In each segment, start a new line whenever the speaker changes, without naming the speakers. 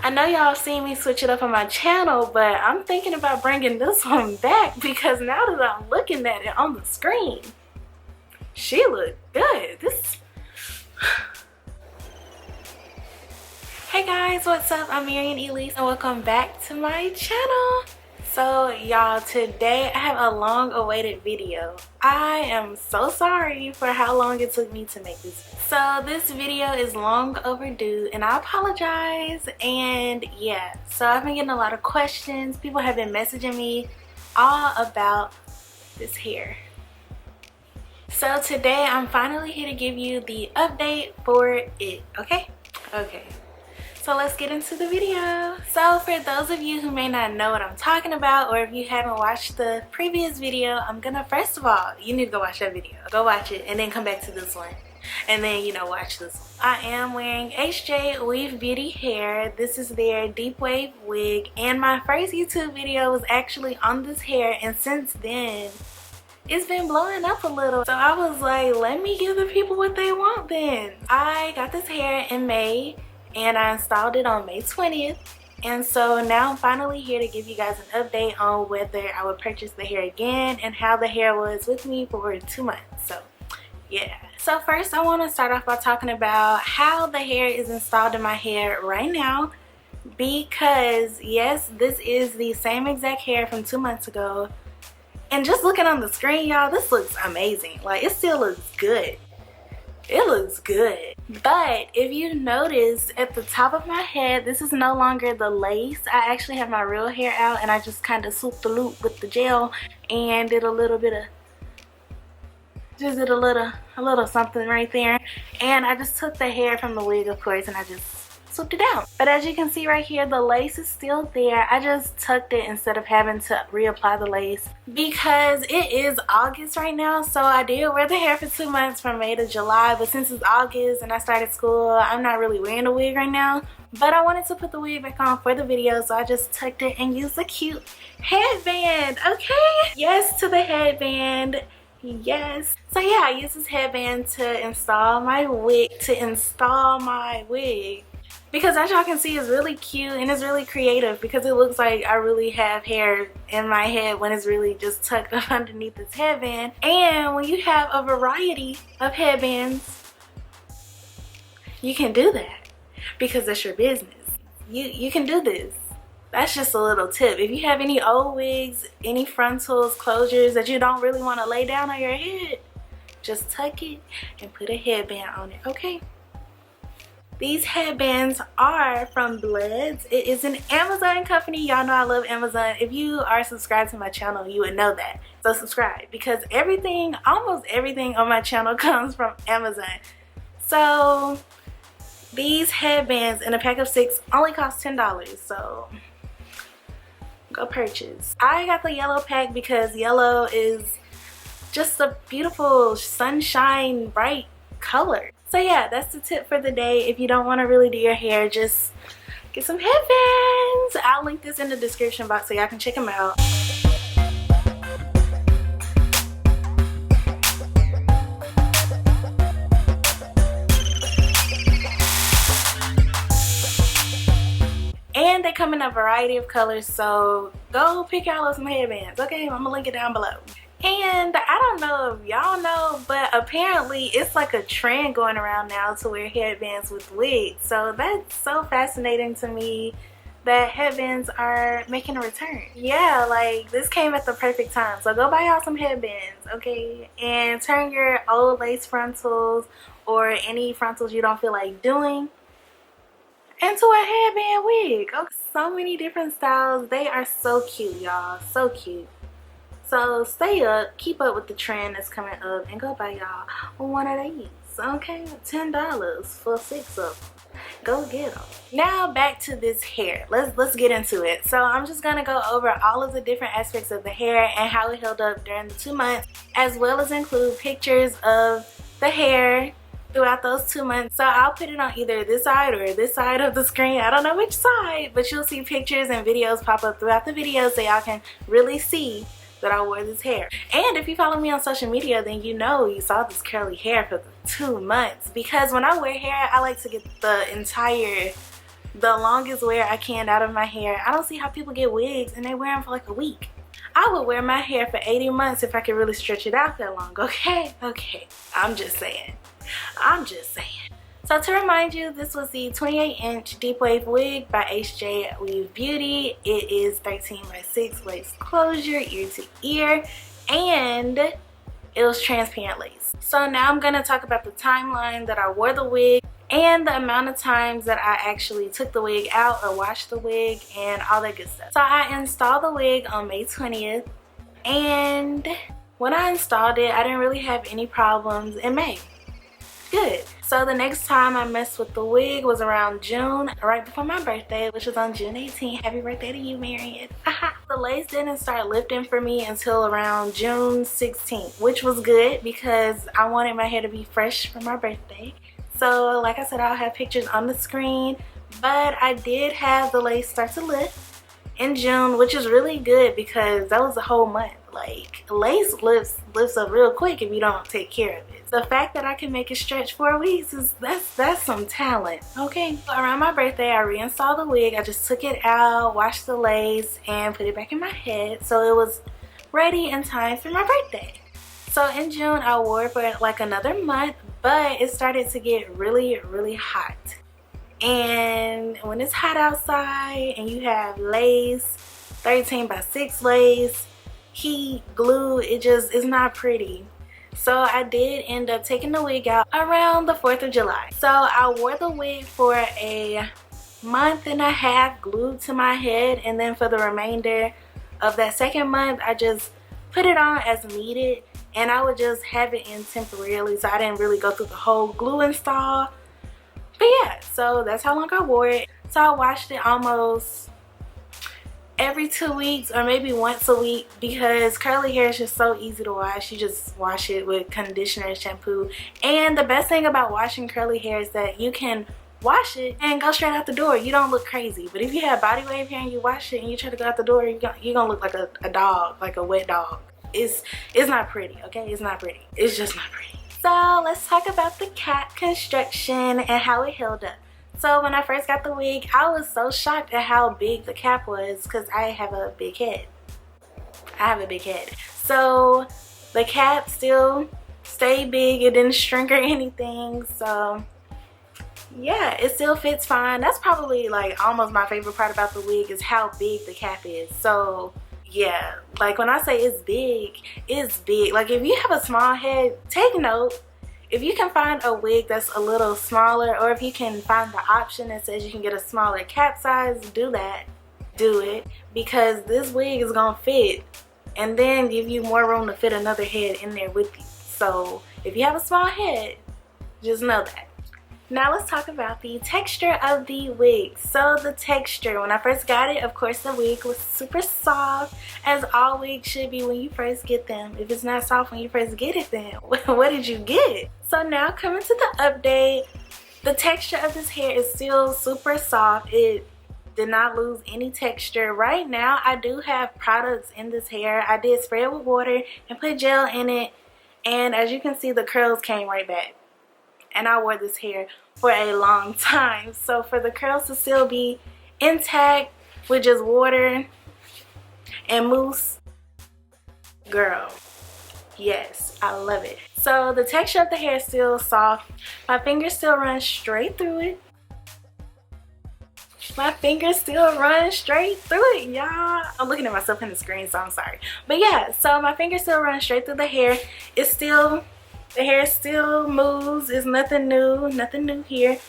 I know y'all seen me switch it up on my channel, but I'm thinking about bringing this one back because now that I'm looking at it on the screen, she look good. Hey guys, what's up? I'm Marian Elise and welcome back to my channel. So y'all, today I have a long awaited video. I am so sorry for how long it took me to make this. So this video is long overdue and I apologize. And yeah, so I've been getting a lot of questions. People have been messaging me all about this hair. So today I'm finally here to give you the update for it, okay? Okay. So let's get into the video. So for those of you who may not know what I'm talking about, or if you haven't watched the previous video, I'm gonna, first of all, you need to go watch that video. Go watch it and then come back to this one. And then, you know, watch this one. I am wearing HJ Weave Beauty hair. This is their deep wave wig. And my first YouTube video was actually on this hair. And since then, it's been blowing up a little. So I was like, let me give the people what they want then. I got this hair in May. And I installed it on May 20th. And so now I'm finally here to give you guys an update on whether I would purchase the hair again and how the hair was with me for 2 months. So yeah. So first I want to start off by talking about how the hair is installed in my hair right now. Because yes, this is the same exact hair from 2 months ago. And just looking on the screen, y'all, this looks amazing. Like, it still looks good. It looks good. But if you notice at the top of my head, this is no longer the lace. I actually have my real hair out and I just kind of swooped the loop with the gel and did a little bit of, just did a little something right there. And I just took the hair from the wig, of course, and I just swooped it out. But as you can see right here, the lace is still there. I just tucked it instead of having to reapply the lace because it is August right now. So I did wear the hair for 2 months from May to July, but since it's August and I started school, I'm not really wearing a wig right now. But I wanted to put the wig back on for the video, so I just tucked it and used a cute headband. Okay, yes to the headband. Yes. So yeah, I used this headband to install my wig, because as y'all can see, it's really cute and it's really creative because it looks like I really have hair in my head when it's really just tucked up underneath this headband. And when you have a variety of headbands, you can do that because that's your business. You can do this. That's just a little tip. If you have any old wigs, any frontals, closures that you don't really want to lay down on your head, just tuck it and put a headband on it, okay? These headbands are from Bloods. It is an Amazon company. Y'all know I love Amazon. If you are subscribed to my channel, you would know that. So subscribe because everything, almost everything on my channel comes from Amazon. So these headbands in a pack of 6 only cost $10. So go purchase. I got the yellow pack because yellow is just a beautiful sunshine bright color. So yeah, that's the tip for the day. If you don't want to really do your hair, just get some headbands. I'll link this in the description box so y'all can check them out. And they come in a variety of colors, so go pick y'all up some headbands, okay? I'm gonna link it down below. And I don't know if y'all know, but apparently it's like a trend going around now to wear headbands with wigs. So that's so fascinating to me that headbands are making a return. Yeah, like this came at the perfect time. So go buy y'all some headbands, okay? And turn your old lace frontals or any frontals you don't feel like doing into a headband wig. Oh, so many different styles. They are so cute, y'all. So cute. So stay up, keep up with the trend that's coming up, and go buy y'all one of these, okay? $10 for 6 of them. Go get them. Now back to this hair. Let's get into it. So I'm just gonna go over all of the different aspects of the hair and how it held up during the 2 months, as well as include pictures of the hair throughout those 2 months. So I'll put it on either this side or this side of the screen. I don't know which side, but you'll see pictures and videos pop up throughout the video so y'all can really see that I wore this hair. And if you follow me on social media, then you know you saw this curly hair for the 2 months, because when I wear hair, I like to get the entire the longest wear I can out of my hair. I don't see how people get wigs and they wear them for like a week. I would wear my hair for 80 months if I could really stretch it out that long, okay? Okay, I'm just saying. I'm just saying. So to remind you, this was the 28-inch deep wave wig by HJ Weave Beauty. It is 13 by 6 lace closure, ear to ear, and it was transparent lace. So now I'm going to talk about the timeline that I wore the wig and the amount of times that I actually took the wig out or washed the wig and all that good stuff. So I installed the wig on May 20th, and when I installed it, I didn't really have any problems in May. Good. So the next time I messed with the wig was around June, right before my birthday, which was on June 18th. Happy birthday to you, Marion. The lace didn't start lifting for me until around June 16th, which was good because I wanted my hair to be fresh for my birthday. So like I said, I'll have pictures on the screen, but I did have the lace start to lift in June, which is really good because that was a whole month. Like, lace lifts up real quick if you don't take care of it. The fact that I can make it stretch 4 weeks is that's some talent, okay? So around my birthday, I reinstalled the wig. I just took it out, washed the lace, and put it back in my head so it was ready in time for my birthday. So in June, I wore it for like another month, but it started to get really, really hot. And when it's hot outside and you have lace, 13 by 6 lace, heat, glue, it's not pretty. So I did end up taking the wig out around the 4th of July. So I wore the wig for a month and a half glued to my head, and then for the remainder of that second month, I just put it on as needed, and I would just have it in temporarily, so I didn't really go through the whole glue install. But yeah, so that's how long I wore it. So I washed it almost every 2 weeks or maybe once a week because curly hair is just so easy to wash. You just wash it with conditioner and shampoo. And the best thing about washing curly hair is that you can wash it and go straight out the door. You don't look crazy. But if you have body wave hair and you wash it and you try to go out the door, you're gonna look like a dog, like a wet dog. It's not pretty, okay? It's not pretty. It's just not pretty. So let's talk about the cap construction and how it held up. So when I first got the wig, I was so shocked at how big the cap was because I have a big head. I have a big head. So the cap still stayed big. It didn't shrink or anything. So yeah, it still fits fine. That's probably like almost my favorite part about the wig is how big the cap is. So yeah, like when I say it's big, it's big. Like if you have a small head, take note. If you can find a wig that's a little smaller, or if you can find the option that says you can get a smaller cap size, do that. Do it, because this wig is gonna fit and then give you more room to fit another head in there with you. So if you have a small head, just know that. Now let's talk about the texture of the wig. So the texture, when I first got it, of course the wig was super soft, as all wigs should be when you first get them. If it's not soft when you first get it, then what did you get? So now coming to the update, the texture of this hair is still super soft. It did not lose any texture. Right now I do have products in this hair. I did spray it with water and put gel in it, and as you can see, the curls came right back. And I wore this hair for a long time. So for the curls to still be intact with just water and mousse, girl, yes, I love it. So the texture of the hair is still soft. My fingers still run straight through it. My fingers still run straight through it, y'all. I'm looking at myself in the screen, so I'm sorry. But yeah, so my fingers still run straight through the hair. It's still... The hair still moves. It's nothing new here.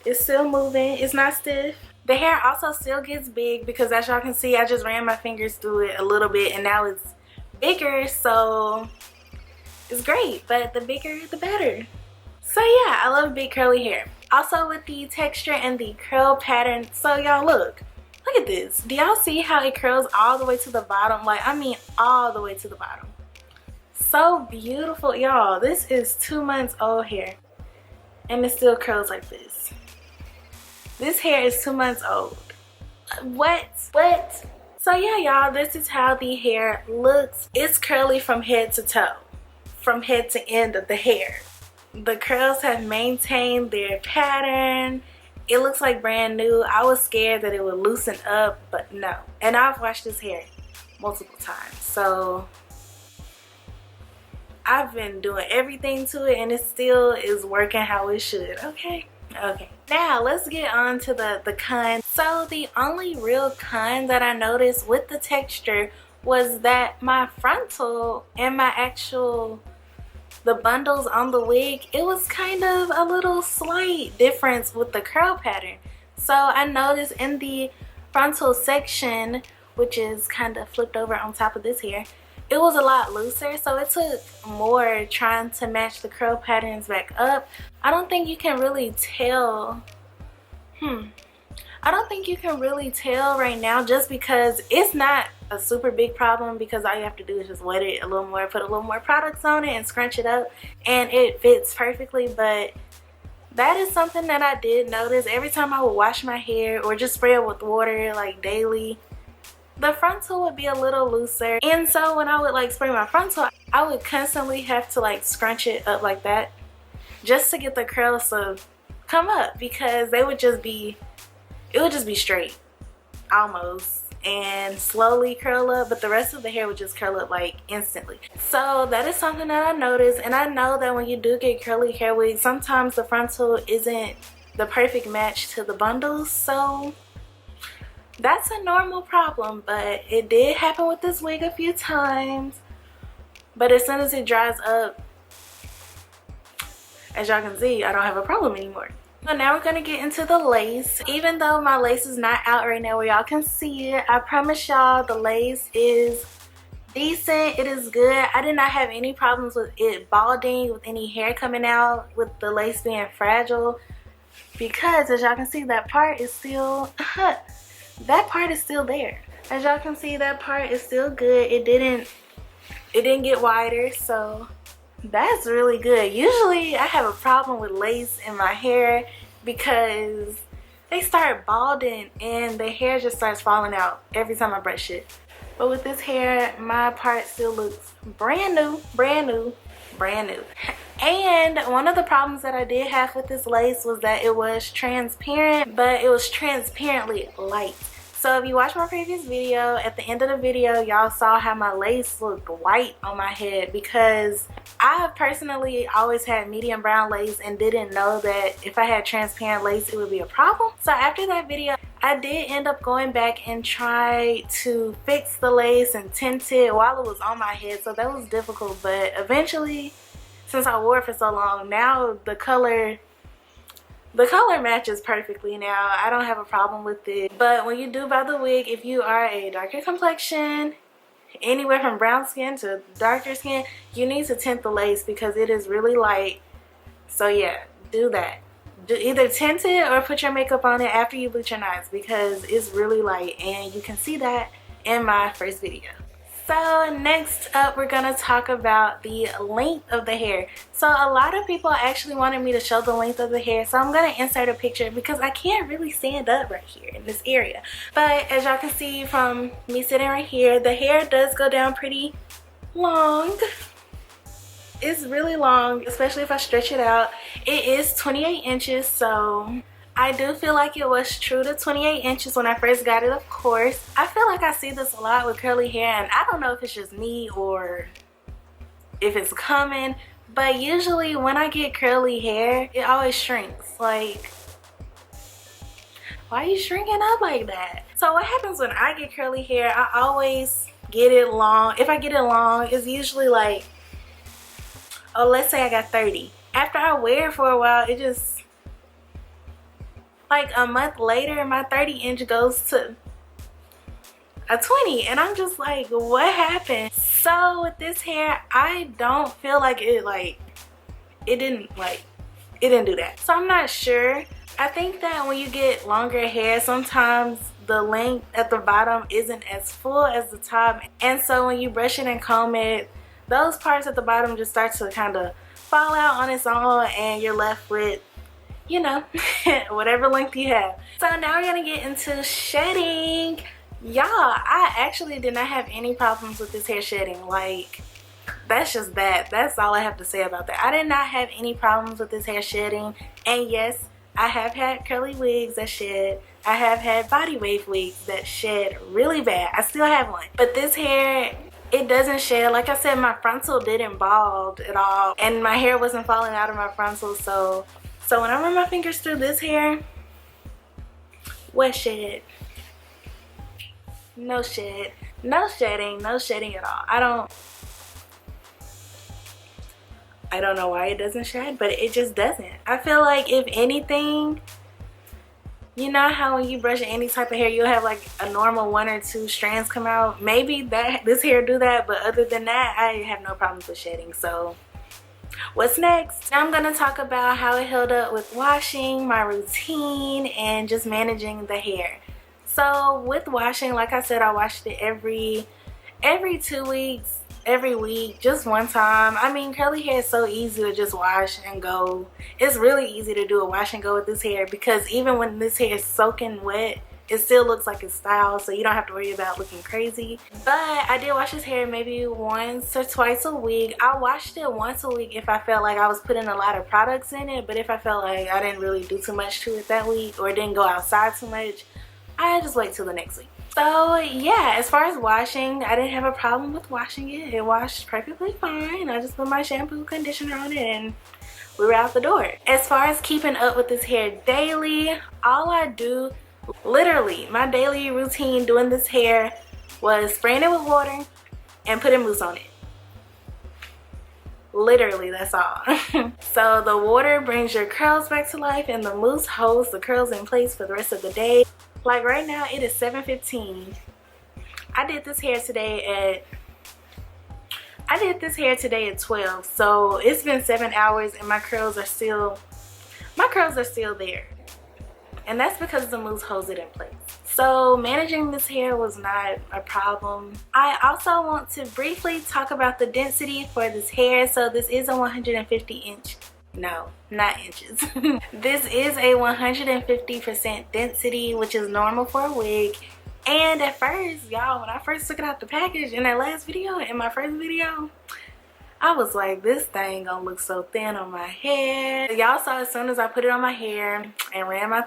It's still moving. It's not stiff. The hair also still gets big because as y'all can see, I just ran my fingers through it a little bit and now it's bigger, so it's great. But the bigger, the better. So yeah, I love big curly hair. Also with the texture and the curl pattern. So y'all look at this. Do y'all see how it curls all the way to the bottom? Like, I mean all the way to the bottom. So beautiful, y'all. This is 2 months old hair and it still curls like this. This hair is 2 months old. What? So yeah, y'all, this is how the hair looks. It's curly from head to toe, from head to end of the hair. The curls have maintained their pattern It looks like brand new. I was scared that it would loosen up, but no. And I've washed this hair multiple times, so I've been doing everything to it and it still is working how it should. Okay, now let's get on to the con. So the only real con that I noticed with the texture was that my frontal and the bundles on the wig, it was kind of a little slight difference with the curl pattern. So I noticed in the frontal section, which is kind of flipped over on top of this hair, it was a lot looser, so it took more trying to match the curl patterns back up. I don't think you can really tell. I don't think you can really tell right now, just because it's not a super big problem, because all you have to do is just wet it a little more, put a little more products on it and scrunch it up and it fits perfectly. But that is something that I did notice. Every time I would wash my hair or just spray it with water like daily, the frontal would be a little looser. And so when I would like spray my frontal, I would constantly have to like scrunch it up like that just to get the curls to come up, because it would just be straight almost and slowly curl up, but the rest of the hair would just curl up like instantly. So that is something that I noticed. And I know that when you do get curly hair wigs, sometimes the frontal isn't the perfect match to the bundles, so that's a normal problem. But it did happen with this wig a few times, but as soon as it dries up, as y'all can see, I don't have a problem anymore. So now we're gonna get into the lace. Even though my lace is not out right now where y'all can see it, I promise y'all the lace is decent. It is good. I did not have any problems with it balding, with any hair coming out, with the lace being fragile, because as y'all can see, that part is still that part is still there. As y'all can see, that part is still good. It didn't get wider, so that's really good. Usually I have a problem with lace in my hair because they start balding and the hair just starts falling out every time I brush it. But with this hair, my part still looks brand new, brand new, brand new. And one of the problems that I did have with this lace was that it was transparent, but it was transparently light. So if you watch my previous video, at the end of the video, y'all saw how my lace looked white on my head, because I have personally always had medium brown lace and didn't know that if I had transparent lace it would be a problem. So after that video, I did end up going back and try to fix the lace and tint it while it was on my head, so that was difficult. But eventually, since I wore it for so long, now the color matches perfectly now. I don't have a problem with it. But when you do buy the wig, if you are a darker complexion, anywhere from brown skin to darker skin, you need to tint the lace because it is really light. So yeah, do that. Either tint it or put your makeup on it after you bleach your knots, because it's really light, and you can see that in my first video. So next up, we're gonna talk about the length of the hair. So a lot of people actually wanted me to show the length of the hair, so I'm gonna insert a picture because I can't really stand up right here in this area. But as y'all can see from me sitting right here, the hair does go down pretty long. It's really long, especially if I stretch it out. It is 28 inches, so I do feel like it was true to 28 inches when I first got it, of course. I feel like I see this a lot with curly hair, and I don't know if it's just me or if it's coming, but usually when I get curly hair, it always shrinks. Like, why are you shrinking up like that? So what happens when I get curly hair, I always get it long. If I get it long, it's usually like, oh, let's say I got 30. After I wear it for a while, it just, like a month later, my 30 inch goes to a 20, and I'm just like, what happened? So with this hair, I don't feel like it didn't do that. So I'm not sure. I think that when you get longer hair, sometimes the length at the bottom isn't as full as the top, and so when you brush it and comb it, those parts at the bottom just start to kind of fall out on its own, and you're left with, you know, whatever length you have. So now we're gonna get into shedding. Y'all, I actually did not have any problems with this hair shedding. Like, that's just that. That's all I have to say about that. I did not have any problems with this hair shedding. And yes, I have had curly wigs that shed. I have had body wave wigs that shed really bad. I still have one. But this hair, it doesn't shed. Like I said, my frontal didn't bald at all. And my hair wasn't falling out of my frontal. So when I run my fingers through this hair, what shed? No shed. No shedding. No shedding at all. I don't know why it doesn't shed, but it just doesn't. I feel like if anything, you know how when you brush any type of hair, you'll have like a normal 1 or 2 strands come out. Maybe this hair do that, but other than that, I have no problems with shedding. So what's next? Now I'm gonna talk about how it held up with washing, my routine, and just managing the hair. So with washing, like I said, I washed it every 2 weeks, every week, just one time. I mean, curly hair is so easy to just wash and go. It's really easy to do a wash and go with this hair, because even when this hair is soaking wet, it still looks like it's styled, so you don't have to worry about looking crazy. But I did wash this hair maybe once or twice a week. I washed it once a week if I felt like I was putting a lot of products in it, but if I felt like I didn't really do too much to it that week, or it didn't go outside too much, I just wait till the next week. So yeah, as far as washing, I didn't have a problem with washing it. It washed perfectly fine. I just put my shampoo, conditioner on it, and we were out the door. As far as keeping up with this hair daily, all I do, literally my daily routine doing this hair was spraying it with water and putting mousse on it. Literally, that's all. So the water brings your curls back to life, and the mousse holds the curls in place for the rest of the day. Like right now, it is 7:15. I did this hair today at 12. So it's been 7 hours, and my curls are still there. And that's because the mousse holds it in place. So managing this hair was not a problem. I also want to briefly talk about the density for this hair. So this is a 150-inch. No, not inches. This is a 150% density, which is normal for a wig. And at first, y'all, when I first took it out the package in that last video, in my first video, I was like, this thing gonna look so thin on my head. Y'all saw as soon as I put it on my hair and ran my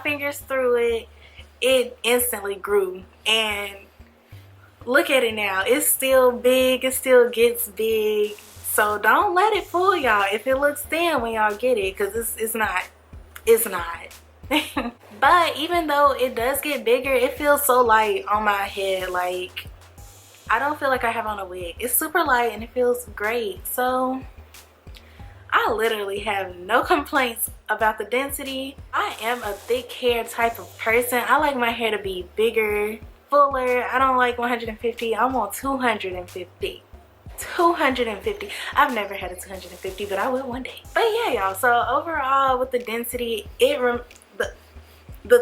fingers through it, it instantly grew. And look at it now. It's still big. It still gets big. So don't let it fool y'all if it looks thin when y'all get it, because it's not. It's not. But even though it does get bigger, it feels so light on my head. Like, I don't feel like I have on a wig. It's super light and it feels great. So I literally have no complaints about the density. I am a thick hair type of person. I like my hair to be bigger, fuller. I don't like 150. I want 250. 250. I've never had a 250, but I will one day. But yeah, y'all, so overall with the density, the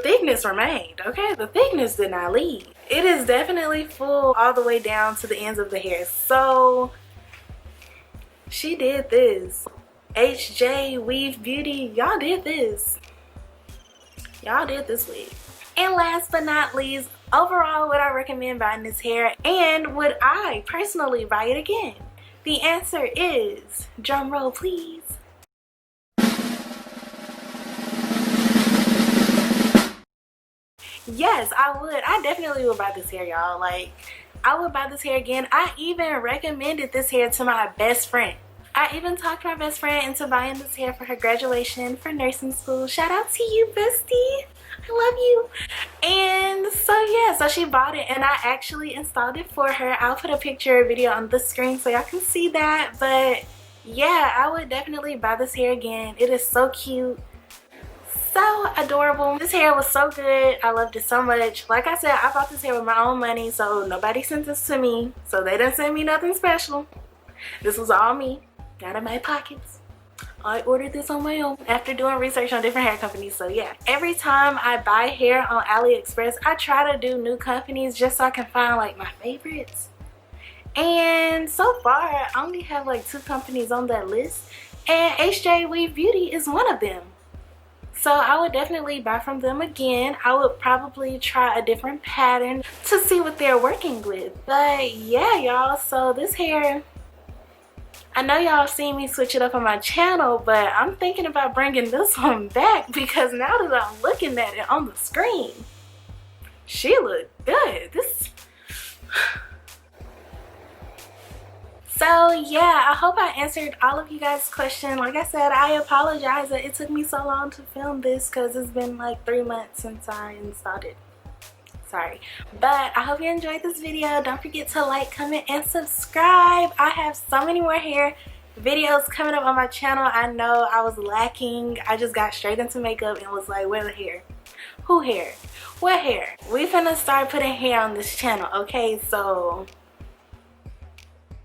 thickness remained, okay? The thickness did not leave. It is definitely full all the way down to the ends of the hair. So she did this. HJ Weave Beauty, y'all did this. Y'all did this wig. And last but not least, overall, would I recommend buying this hair, and would I personally buy it again? The answer is, drum roll please. Yes, I would. I definitely would buy this hair, y'all. Like, I would buy this hair again. I even recommended this hair to my best friend. I even talked my best friend into buying this hair for her graduation for nursing school. Shout out to you, bestie. I love you. And so yeah, so she bought it and I actually installed it for her. I'll put a picture or video on the screen so y'all can see that. But yeah, I would definitely buy this hair again. It is so cute, so adorable. This hair was so good. I loved it so much. Like I said, I bought this hair with my own money, so nobody sent this to me, so they didn't send me nothing special. This was all me, out of my pockets. I ordered this on my own after doing research on different hair companies. So yeah, every time I buy hair on Aliexpress, I try to do new companies just so I can find like my favorites. And so far I only have like 2 companies on that list, and HJ Weave Beauty is one of them. So I would definitely buy from them again. I would probably try a different pattern to see what they're working with. But yeah, y'all, so this hair, I know y'all seen me switch it up on my channel, but I'm thinking about bringing this one back because now that I'm looking at it on the screen, she looked good. So yeah, I hope I answered all of you guys' questions. Like I said, I apologize that it took me so long to film this because it's been like 3 months since I installed it. Sorry. But I hope you enjoyed this video. Don't forget to like, comment, and subscribe. I have so many more hair videos coming up on my channel. I know I was lacking. I just got straight into makeup and was like, where the hair? Who hair? What hair? We finna start putting hair on this channel, okay? So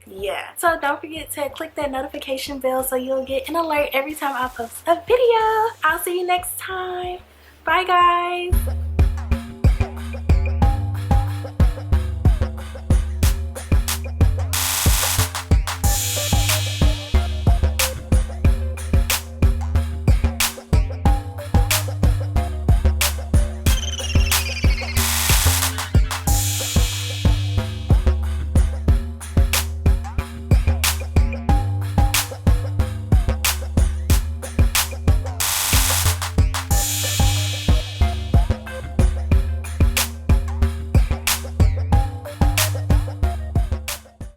yeah, so don't forget to click that notification bell so you'll get an alert every time I post a video. I'll see you next time. Bye guys.